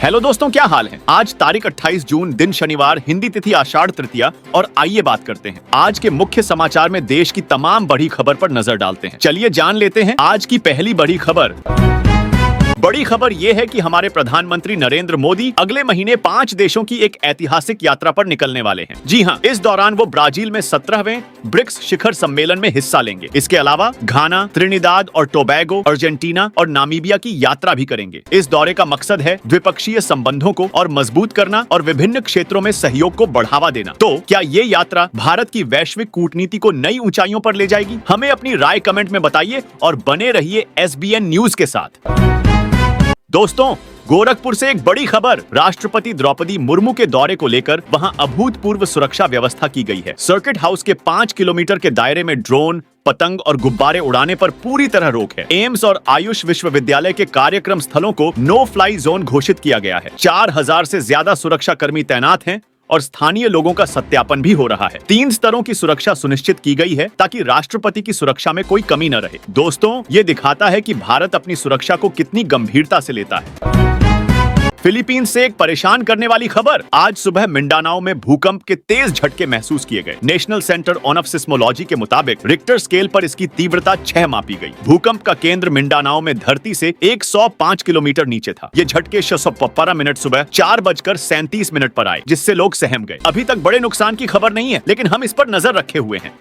Hello दोस्तों, क्या हाल है। आज तारीख 28 जून दिन शनिवार, हिंदी तिथि आषाढ़ तृतीया। और आइए बात करते हैं आज के मुख्य समाचार में देश की तमाम बड़ी खबर पर नजर डालते हैं। चलिए जान लेते हैं आज की पहली बड़ी खबर। बड़ी खबर यह है कि हमारे प्रधानमंत्री नरेंद्र मोदी अगले महीने 5 देशों की एक ऐतिहासिक यात्रा पर निकलने वाले हैं। जी हां, इस दौरान वो ब्राजील में 17वें ब्रिक्स शिखर सम्मेलन में हिस्सा लेंगे। इसके अलावा घाना, त्रिनिदाद और टोबैगो, अर्जेंटीना और नामीबिया की यात्रा भी करेंगे। इस दौरे का मकसद है द्विपक्षीय संबंधों को और मजबूत करना और विभिन्न क्षेत्रों में सहयोग को बढ़ावा देना। तो क्या ये यात्रा भारत की वैश्विक कूटनीति को नई ऊंचाइयों पर ले जाएगी? हमें अपनी राय कमेंट में बताइए और बने रहिए SBN न्यूज के साथ। दोस्तों, गोरखपुर से एक बड़ी खबर। राष्ट्रपति द्रौपदी मुर्मू के दौरे को लेकर वहां अभूतपूर्व सुरक्षा व्यवस्था की गई है। सर्किट हाउस के 5 किलोमीटर के दायरे में ड्रोन, पतंग और गुब्बारे उड़ाने पर पूरी तरह रोक है। एम्स और आयुष विश्वविद्यालय के कार्यक्रम स्थलों को नो फ्लाई जोन घोषित किया गया है। 4000 से ज्यादा सुरक्षा कर्मी तैनात हैं और स्थानीय लोगों का सत्यापन भी हो रहा है। 3 स्तरों की सुरक्षा सुनिश्चित की गई है ताकि राष्ट्रपति की सुरक्षा में कोई कमी न रहे। दोस्तों, ये दिखाता है कि भारत अपनी सुरक्षा को कितनी गंभीरता से लेता है। फिलीपींस से एक परेशान करने वाली खबर। आज सुबह मिंडानाओ में भूकंप के तेज झटके महसूस किए गए। नेशनल सेंटर ऑन सिस्मोलॉजी के मुताबिक रिक्टर स्केल पर इसकी तीव्रता 6 मापी गई। भूकंप का केंद्र मिंडानाओ में धरती से 105 किलोमीटर नीचे था। ये झटके 615 मिनट सुबह 4:37 पर आए, जिससे लोग सहम गए। अभी तक बड़े नुकसान की खबर नहीं है, लेकिन हम इस पर नजर रखे हुए हैं।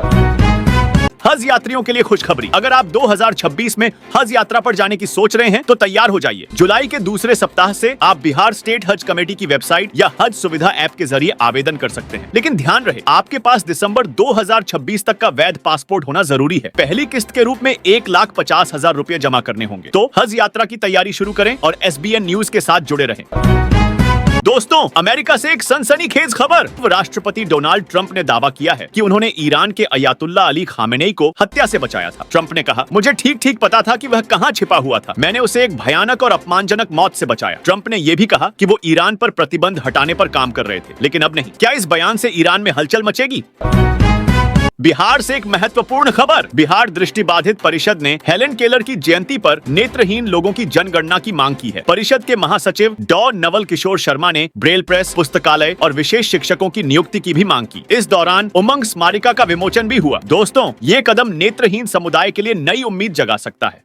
हज यात्रियों के लिए खुशखबरी। अगर आप 2026 में हज यात्रा पर जाने की सोच रहे हैं तो तैयार हो जाइए। जुलाई के दूसरे सप्ताह से आप बिहार स्टेट हज कमेटी की वेबसाइट या हज सुविधा ऐप के जरिए आवेदन कर सकते हैं। लेकिन ध्यान रहे, आपके पास दिसंबर 2026 तक का वैध पासपोर्ट होना जरूरी है। पहली किस्त के रूप में 1,50,000 रुपए जमा करने होंगे। तो हज यात्रा की तैयारी शुरू करें और SBN न्यूज के साथ जुड़े रहें। दोस्तों, अमेरिका से एक सनसनीखेज खबर। राष्ट्रपति डोनाल्ड ट्रंप ने दावा किया है कि उन्होंने ईरान के अयातुल्ला अली खामेनेई को हत्या से बचाया था। ट्रंप ने कहा, मुझे ठीक पता था कि वह कहां छिपा हुआ था। मैंने उसे एक भयानक और अपमानजनक मौत से बचाया। ट्रंप ने यह भी कहा कि वो ईरान पर प्रतिबंध हटाने पर काम कर रहे थे, लेकिन अब नहीं। क्या इस बयान से ईरान में हलचल मचेगी? बिहार से एक महत्वपूर्ण खबर। बिहार दृष्टिबाधित परिषद ने हेलेन केलर की जयंती पर नेत्रहीन लोगों की जनगणना की मांग की है। परिषद के महासचिव डॉ नवल किशोर शर्मा ने ब्रेल प्रेस, पुस्तकालय और विशेष शिक्षकों की नियुक्ति की भी मांग की। इस दौरान उमंग स्मारिका का विमोचन भी हुआ। दोस्तों, ये कदम नेत्रहीन समुदाय के लिए नई उम्मीद जगा सकता है।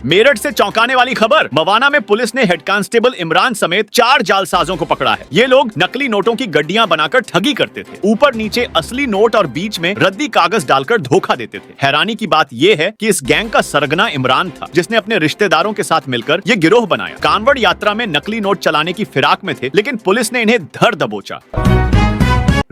मेरठ से चौंकाने वाली खबर। मवाना में पुलिस ने हेड कांस्टेबल इमरान समेत 4 जालसाजों को पकड़ा है। ये लोग नकली नोटों की गड्डियां बनाकर ठगी करते थे। ऊपर नीचे असली नोट और बीच में रद्दी कागज डालकर धोखा देते थे। हैरानी की बात यह है कि इस गैंग का सरगना इमरान था, जिसने अपने रिश्तेदारों के साथ मिलकर ये गिरोह बनाया। कानवड़ यात्रा में नकली नोट चलाने की फिराक में थे, लेकिन पुलिस ने इन्हें धर दबोचा।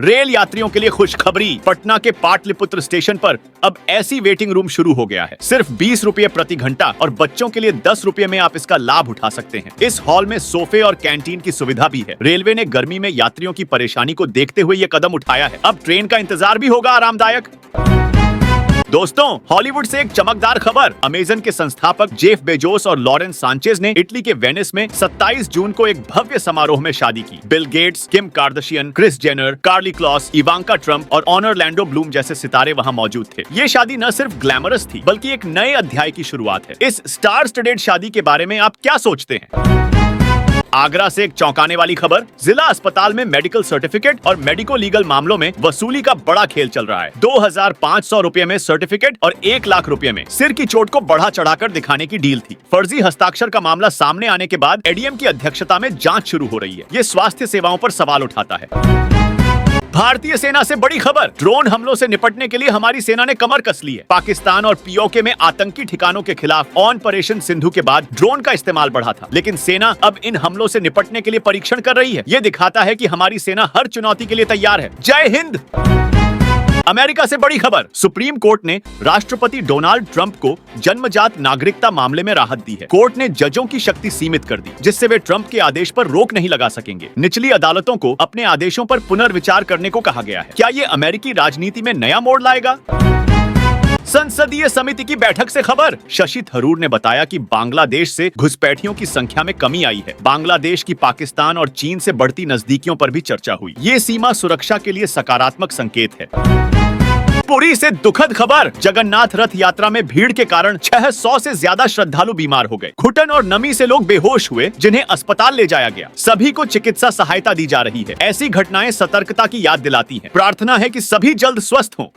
रेल यात्रियों के लिए खुशखबरी। पटना के पाटलिपुत्र स्टेशन पर अब ऐसी वेटिंग रूम शुरू हो गया है। सिर्फ 20 रुपए प्रति घंटा और बच्चों के लिए 10 रुपए में आप इसका लाभ उठा सकते हैं। इस हॉल में सोफे और कैंटीन की सुविधा भी है। रेलवे ने गर्मी में यात्रियों की परेशानी को देखते हुए ये कदम उठाया है। अब ट्रेन का इंतजार भी होगा आरामदायक। दोस्तों, हॉलीवुड से एक चमकदार खबर। अमेजन के संस्थापक जेफ बेजोस और लॉरेंस सांचेज ने इटली के वेनिस में 27 जून को एक भव्य समारोह में शादी की। Bill Gates, Kim Kardashian, Kris Jenner, Karlie Kloss, Ivanka Trump और ऑर्लैंडो ब्लूम जैसे सितारे वहां मौजूद थे। ये शादी न सिर्फ ग्लैमरस थी, बल्कि एक नए अध्याय की शुरुआत है। इस स्टार स्टडेड शादी के बारे में आप क्या सोचते हैं? आगरा से एक चौंकाने वाली खबर। जिला अस्पताल में मेडिकल सर्टिफिकेट और मेडिको लीगल मामलों में वसूली का बड़ा खेल चल रहा है। 2,500 रुपए में सर्टिफिकेट और 1 लाख रुपए में सिर की चोट को बढ़ा चढ़ाकर दिखाने की डील थी। फर्जी हस्ताक्षर का मामला सामने आने के बाद ADM की अध्यक्षता में जांच शुरू हो रही है। ये स्वास्थ्य सेवाओं पर सवाल उठाता है। भारतीय सेना से बड़ी खबर। ड्रोन हमलों से निपटने के लिए हमारी सेना ने कमर कस ली है। पाकिस्तान और POK में आतंकी ठिकानों के खिलाफ ऑपरेशन सिंधु के बाद ड्रोन का इस्तेमाल बढ़ा था, लेकिन सेना अब इन हमलों से निपटने के लिए परीक्षण कर रही है। ये दिखाता है कि हमारी सेना हर चुनौती के लिए तैयार है। जय हिंद। अमेरिका से बड़ी खबर। सुप्रीम कोर्ट ने राष्ट्रपति डोनाल्ड ट्रंप को जन्मजात नागरिकता मामले में राहत दी है। कोर्ट ने जजों की शक्ति सीमित कर दी, जिससे वे ट्रंप के आदेश पर रोक नहीं लगा सकेंगे। निचली अदालतों को अपने आदेशों पर पुनर्विचार करने को कहा गया है। क्या ये अमेरिकी राजनीति में नया मोड़ लाएगा? संसदीय समिति की बैठक से खबर। शशि थरूर ने बताया कि बांग्लादेश से घुसपैठियों की संख्या में कमी आई है। बांग्लादेश की पाकिस्तान और चीन से बढ़ती नजदीकियों पर भी चर्चा हुई। ये सीमा सुरक्षा के लिए सकारात्मक संकेत है। पुरी से दुखद खबर, जगन्नाथ रथ यात्रा में भीड़ के कारण 600 से ज्यादा श्रद्धालु बीमार हो गए। घुटन और नमी से लोग बेहोश हुए, जिन्हें अस्पताल ले जाया गया। सभी को चिकित्सा सहायता दी जा रही है। ऐसी घटनाएं सतर्कता की याद दिलाती हैं। प्रार्थना है कि सभी जल्द स्वस्थ हों।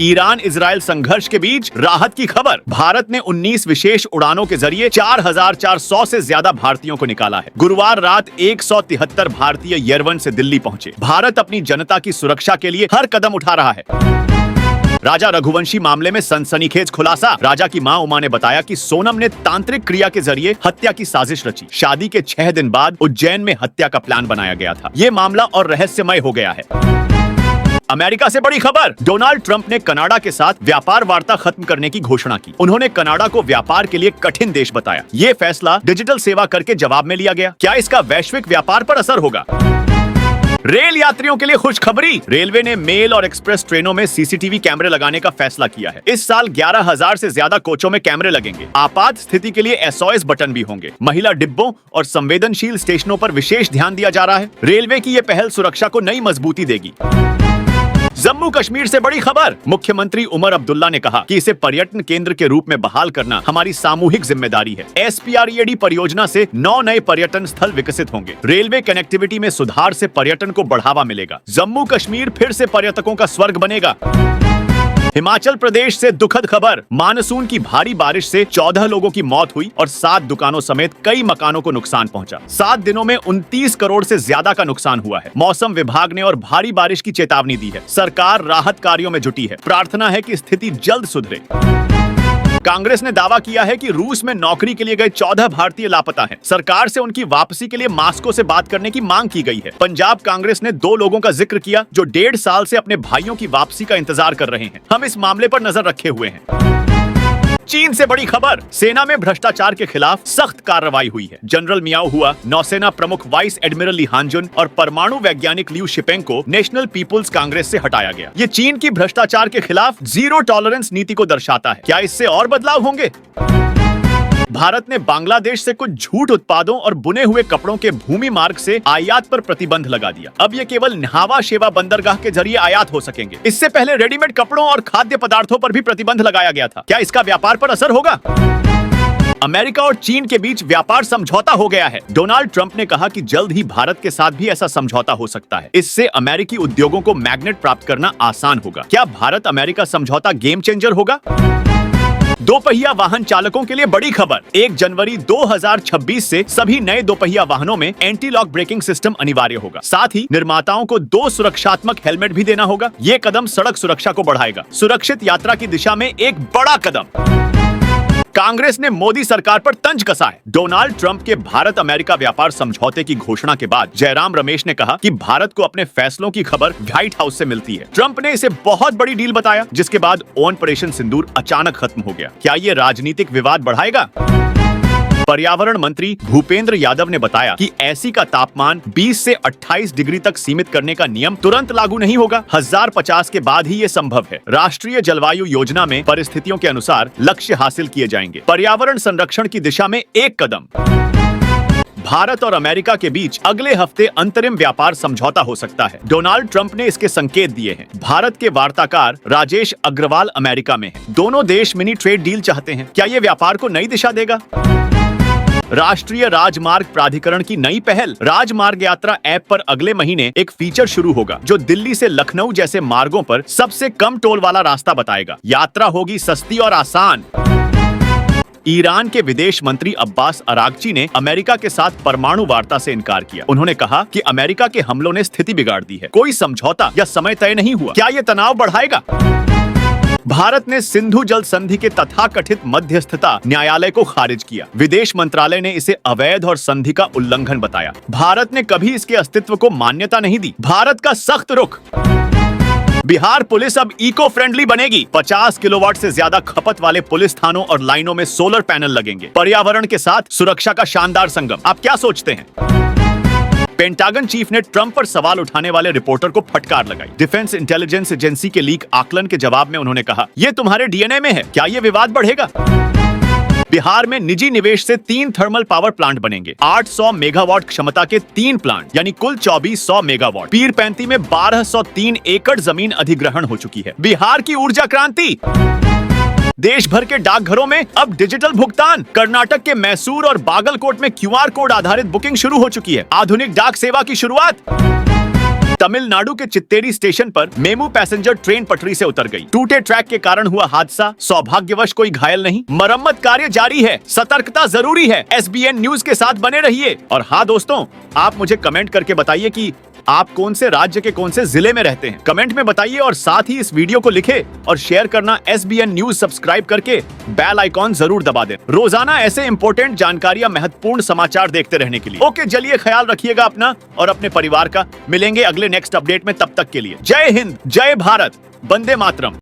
ईरान इजराइल संघर्ष के बीच राहत की खबर, भारत ने 19 विशेष उड़ानों के जरिए 4400 से ज्यादा भारतीयों को निकाला है। गुरुवार रात 173 भारतीय येरवन से दिल्ली पहुंचे। भारत अपनी जनता की सुरक्षा के लिए हर कदम उठा रहा है। राजा रघुवंशी मामले में सनसनीखेज खुलासा, राजा की मां उमा ने बताया कि सोनम ने तांत्रिक क्रिया के जरिए हत्या की साजिश रची। शादी के 6 दिन बाद उज्जैन में हत्या का प्लान बनाया गया था। ये मामला और रहस्यमय हो गया है। अमेरिका से बड़ी खबर, डोनाल्ड ट्रंप ने कनाडा के साथ व्यापार वार्ता खत्म करने की घोषणा की। उन्होंने कनाडा को व्यापार के लिए कठिन देश बताया। ये फैसला डिजिटल सेवा कर के जवाब में लिया गया। क्या इसका वैश्विक व्यापार पर असर होगा? रेल यात्रियों के लिए खुशखबरी, रेलवे ने मेल और एक्सप्रेस ट्रेनों में सीसीटीवी कैमरे लगाने का फैसला किया है। इस साल 11,000 से ज्यादा कोचों में कैमरे लगेंगे। आपात स्थिति के लिए एसओएस बटन भी होंगे। महिला डिब्बों और संवेदनशील स्टेशनों पर विशेष ध्यान दिया जा रहा है। रेलवे की ये पहल सुरक्षा को नई मजबूती देगी। जम्मू कश्मीर से बड़ी खबर, मुख्यमंत्री उमर अब्दुल्ला ने कहा कि इसे पर्यटन केंद्र के रूप में बहाल करना हमारी सामूहिक जिम्मेदारी है। SPRED परियोजना से 9 नए पर्यटन स्थल विकसित होंगे। रेलवे कनेक्टिविटी में सुधार से पर्यटन को बढ़ावा मिलेगा। जम्मू कश्मीर फिर से पर्यटकों का स्वर्ग बनेगा। हिमाचल प्रदेश से दुखद खबर, मानसून की भारी बारिश से 14 लोगों की मौत हुई और 7 दुकानों समेत कई मकानों को नुकसान पहुंचा। 7 दिनों में 29 करोड़ से ज्यादा का नुकसान हुआ है। मौसम विभाग ने और भारी बारिश की चेतावनी दी है। सरकार राहत कार्यों में जुटी है। प्रार्थना है कि स्थिति जल्द सुधरे। कांग्रेस ने दावा किया है कि रूस में नौकरी के लिए गए 14 भारतीय लापता हैं। सरकार से उनकी वापसी के लिए मास्को से बात करने की मांग की गई है। पंजाब कांग्रेस ने 2 लोगों का जिक्र किया जो 1.5 साल से अपने भाइयों की वापसी का इंतजार कर रहे हैं। हम इस मामले पर नजर रखे हुए हैं। चीन से बड़ी खबर, सेना में भ्रष्टाचार के खिलाफ सख्त कार्रवाई हुई है। जनरल मियाओ हुआ, नौसेना प्रमुख वाइस एडमिरल ली हांजुन और परमाणु वैज्ञानिक लियू शिपेंग को नेशनल पीपुल्स कांग्रेस से हटाया गया। ये चीन की भ्रष्टाचार के खिलाफ जीरो टॉलरेंस नीति को दर्शाता है। क्या इससे और बदलाव होंगे? भारत ने बांग्लादेश से कुछ झूठ उत्पादों और बुने हुए कपड़ों के भूमि मार्ग से आयात पर प्रतिबंध लगा दिया। अब ये केवल न्हावा शेवा बंदरगाह के जरिए आयात हो सकेंगे। इससे पहले रेडीमेड कपड़ों और खाद्य पदार्थों पर भी प्रतिबंध लगाया गया था। क्या इसका व्यापार पर असर होगा? अमेरिका और चीन के बीच व्यापार समझौता हो गया है। डोनाल्ड ट्रंप ने कहा कि जल्द ही भारत के साथ भी ऐसा समझौता हो सकता है। इससे अमेरिकी उद्योगों को मैग्नेट प्राप्त करना आसान होगा। क्या भारत अमेरिका समझौता गेम चेंजर होगा? 2 पहिया वाहन चालकों के लिए बड़ी खबर, 1 जनवरी 2026 से सभी नए 2 पहिया वाहनों में एंटी लॉक ब्रेकिंग सिस्टम अनिवार्य होगा। साथ ही निर्माताओं को 2 सुरक्षात्मक हेलमेट भी देना होगा। ये कदम सड़क सुरक्षा को बढ़ाएगा। सुरक्षित यात्रा की दिशा में एक बड़ा कदम। कांग्रेस ने मोदी सरकार पर तंज कसा है। डोनाल्ड ट्रंप के भारत अमेरिका व्यापार समझौते की घोषणा के बाद जयराम रमेश ने कहा कि भारत को अपने फैसलों की खबर व्हाइट हाउस से मिलती है। ट्रंप ने इसे बहुत बड़ी डील बताया, जिसके बाद ऑपरेशन सिंदूर अचानक खत्म हो गया। क्या ये राजनीतिक विवाद बढ़ाएगा? पर्यावरण मंत्री भूपेंद्र यादव ने बताया कि एसी का तापमान 20 से 28 डिग्री तक सीमित करने का नियम तुरंत लागू नहीं होगा। 1050 के बाद ही ये संभव है। राष्ट्रीय जलवायु योजना में परिस्थितियों के अनुसार लक्ष्य हासिल किए जाएंगे। पर्यावरण संरक्षण की दिशा में एक कदम। भारत और अमेरिका के बीच अगले हफ्ते अंतरिम व्यापार समझौता हो सकता है। डोनाल्ड ट्रंप ने इसके संकेत दिए हैं। भारत के वार्ताकार राजेश अग्रवाल अमेरिका में हैं। दोनों देश मिनी ट्रेड डील चाहते हैं। क्या ये व्यापार को नई दिशा देगा? राष्ट्रीय राजमार्ग प्राधिकरण की नई पहल, राजमार्ग यात्रा ऐप पर अगले महीने एक फीचर शुरू होगा जो दिल्ली से लखनऊ जैसे मार्गों पर सबसे कम टोल वाला रास्ता बताएगा। यात्रा होगी सस्ती और आसान। ईरान के विदेश मंत्री अब्बास अरागची ने अमेरिका के साथ परमाणु वार्ता से इनकार किया। उन्होंने कहा कि अमेरिका के हमलों ने स्थिति बिगाड़ दी है। कोई समझौता या समय तय नहीं हुआ। क्या ये तनाव बढ़ाएगा? भारत ने सिंधु जल संधि के तथाकथित मध्यस्थता न्यायालय को खारिज किया। विदेश मंत्रालय ने इसे अवैध और संधि का उल्लंघन बताया। भारत ने कभी इसके अस्तित्व को मान्यता नहीं दी। भारत का सख्त रुख। बिहार पुलिस अब इको फ्रेंडली बनेगी। 50 किलोवाट से ज्यादा खपत वाले पुलिस थानों और लाइनों में सोलर पैनल लगेंगे। पर्यावरण के साथ सुरक्षा का शानदार संगम। आप क्या सोचते हैं? पेंटागन चीफ ने ट्रंप पर सवाल उठाने वाले रिपोर्टर को फटकार लगाई। डिफेंस इंटेलिजेंस एजेंसी के लीक आकलन के जवाब में उन्होंने कहा, ये तुम्हारे डीएनए में है। क्या ये विवाद बढ़ेगा? बिहार में निजी निवेश से 3 थर्मल पावर प्लांट बनेंगे। 800 मेगावाट क्षमता के 3 प्लांट यानी कुल 2400 मेगावाट। पीरपैंती में 1203 एकड़ जमीन अधिग्रहण हो चुकी है। बिहार की ऊर्जा क्रांति। देश भर के डाकघरों में अब डिजिटल भुगतान। कर्नाटक के मैसूर और बागलकोट में क्यूआर कोड आधारित बुकिंग शुरू हो चुकी है। आधुनिक डाक सेवा की शुरुआत। तमिलनाडु के चित्तेरी स्टेशन पर मेमू पैसेंजर ट्रेन पटरी से उतर गई। टूटे ट्रैक के कारण हुआ हादसा, सौभाग्यवश कोई घायल नहीं। मरम्मत कार्य जारी है, सतर्कता जरूरी है। एसबीएन न्यूज के साथ बने रहिए। और हाँ दोस्तों, आप मुझे कमेंट करके बताइए कि आप कौन से राज्य के कौन से जिले में रहते हैं। कमेंट में बताइए और साथ ही इस वीडियो को लिखे और शेयर करना। एसबीएन न्यूज सब्सक्राइब करके बेल आइकॉन जरूर दबा दें, रोजाना ऐसे इंपॉर्टेंट जानकारियां, महत्वपूर्ण समाचार देखते रहने के लिए। ओके, चलिए ख्याल रखिएगा अपना और अपने परिवार का। मिलेंगे अगले नेक्स्ट अपडेट में, तब तक के लिए जय हिंद, जय भारत, वंदे मातरम।